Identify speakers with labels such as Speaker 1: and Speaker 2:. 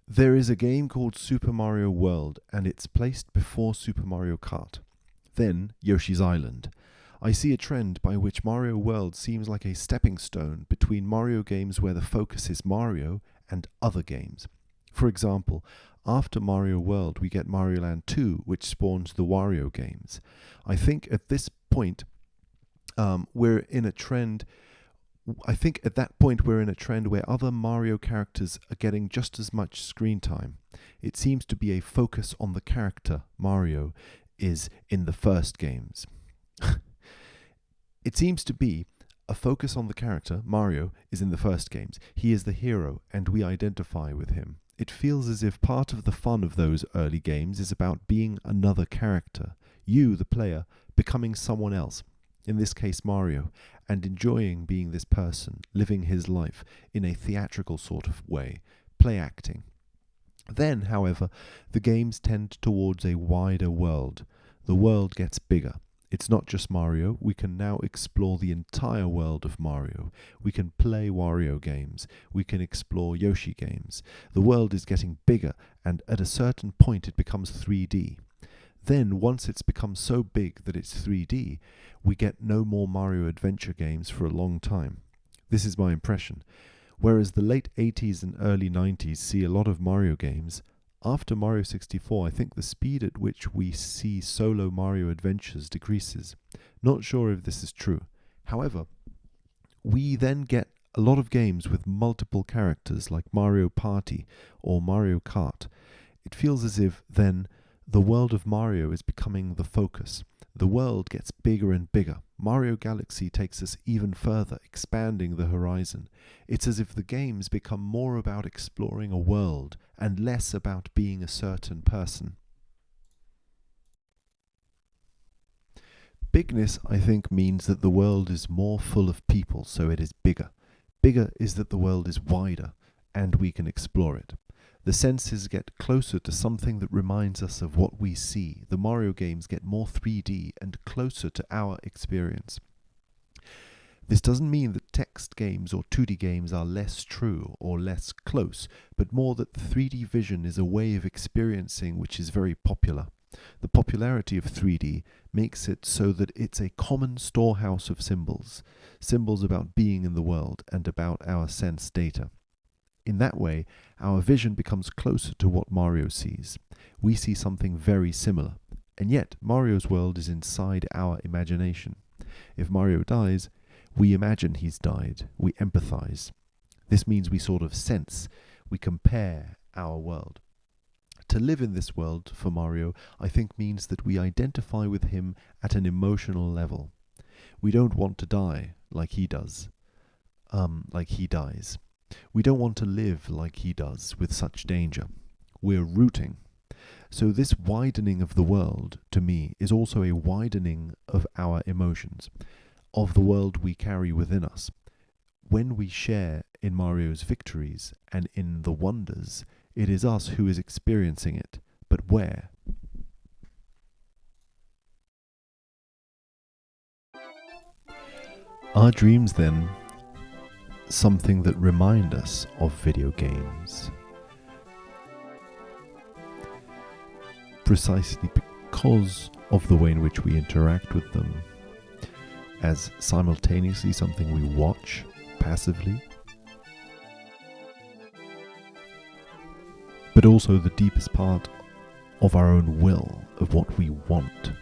Speaker 1: There is a game called Super Mario World, and it's placed before Super Mario Kart. Then Yoshi's Island. I see a trend by which Mario World seems like a stepping stone between Mario games where the focus is Mario and other games. For example, after Mario World we get Mario Land 2, which spawns the Wario games. I think at this point we're in a trend. I think at that point we're in a trend where other Mario characters are getting just as much screen time. It seems to be a focus on the character Mario is in the first games. It seems to be a focus on the character Mario is in the first games. He is the hero and we identify with him. It feels as if part of the fun of those early games is about being another character. You, the player, becoming someone else, in this case Mario, and enjoying being this person, living his life in a theatrical sort of way, play acting. Then, however, the games tend towards a wider world. The world gets bigger. It's not just Mario. We can now explore the entire world of Mario. We can play Wario games. We can explore Yoshi games. The world is getting bigger, and at a certain point it becomes 3D. Then, once it's become so big that it's 3D, we get no more Mario Adventure games for a long time. This is my impression. Whereas the late 80s and early 90s see a lot of Mario games, after Mario 64 I think the speed at which we see solo Mario adventures decreases. Not sure if this is true. However, we then get a lot of games with multiple characters like Mario Party or Mario Kart. It feels as if then the world of Mario is becoming the focus. The world gets bigger and bigger. Mario Galaxy takes us even further, expanding the horizon. It's as if the games become more about exploring a world and less about being a certain person. Bigness, I think, means that the world is more full of people, so it is bigger. Bigger is that the world is wider, and we can explore it. The senses get closer to something that reminds us of what we see. The Mario games get more 3D and closer to our experience. This doesn't mean that text games or 2D games are less true or less close, but more that the 3D vision is a way of experiencing which is very popular. The popularity of 3D makes it so that it's a common storehouse of symbols, symbols about being in the world and about our sense data. In that way, our vision becomes closer to what Mario sees. We see something very similar, and yet Mario's world is inside our imagination. If Mario dies, we imagine he's died, we empathize. This means we sort of sense, we compare our world. To live in this world, for Mario, I think means that we identify with him at an emotional level. We don't want to die like he does, like he dies. We don't want to live like he does, with such danger. We're rooting. So this widening of the world, to me, is also a widening of our emotions, of the world we carry within us. When we share in Mario's victories and in the wonders, it is us who is experiencing it. But where? Are dreams, then, something that remind us of video games? Precisely because of the way in which we interact with them, as simultaneously something we watch passively, but also the deepest part of our own will, of what we want.